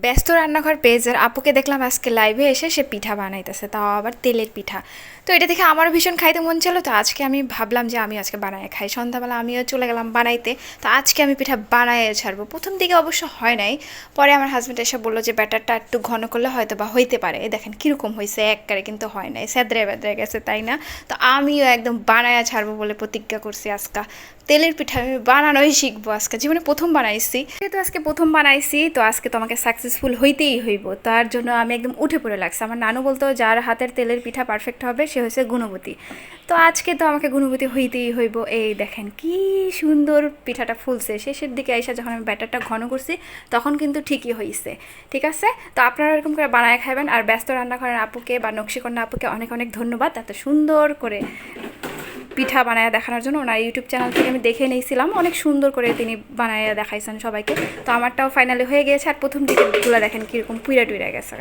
ব্যস্ত রান্নাঘর পেজের আপুকে দেখলাম আজকে লাইভে এসে সে পিঠা বানাইতেছে, তাও আবার তেলের পিঠা। তো এটা দেখে আমারও ভীষণ খাইতে মন ছিল, তো আজকে আমি ভাবলাম যে আমি আজকে বানায় খাই। সন্ধ্যাবেলা আমিও চলে গেলাম বানাইতে। তো আজকে আমি পিঠা বানায় ছাড়বো। প্রথম দিকে অবশ্য হয় নাই, পরে আমার হাজব্যান্ড এসে বললো যে ব্যাটারটা একটু ঘন করলে হয়তো বা হইতে পারে। এই দেখেন কীরকম হয়েছে, একবারে কিন্তু হয় নাই, স্যাদরে বেদরে গেছে, তাই না? তো আমিও একদম বানায় ছাড়বো বলে প্রতিজ্ঞা করছি আজকে। তেলের পিঠা আমি বানানোই শিখবো আজকে, জীবনে প্রথম বানাইছি, যেহেতু আজকে প্রথম বানাইছি তো আজকে তো আমাকে সাকসেসফুল হইতেই হইব। তার জন্য আমি একদম উঠে পড়ে লাগছে। আমার নানু বলতো যার হাতের তেলের পিঠা পারফেক্ট হবে সে হয়েছে গুণবতী। তো আজকে তো আমাকে গুণবতী হইতেই হইব। এই দেখেন কি সুন্দর পিঠাটা ফুলছে। শেষের দিকে এসে যখন আমি ব্যাটারটা ঘন করছি তখন কিন্তু ঠিকই হয়েছে। ঠিক আছে, তো আপনারা এরকম করে বানায় খাবেন। আর ব্যস্ত রান্নাঘরের আপুকে বা নকশিকন্যা আপুকে অনেক অনেক ধন্যবাদ এত সুন্দর করে পিঠা বানায় দেখানোর জন্য। ওনার ইউটিউব চ্যানেল থেকে আমি দেখে নিয়েছিলাম, অনেক সুন্দর করে তিনি বানায় দেখাইছেন সবাইকে। তো আমারটাও ফাইনালি হয়ে গিয়েছে। আর প্রথম দিকে গুলো দেখেন কীরকম পুইরা টুইরা গেছে।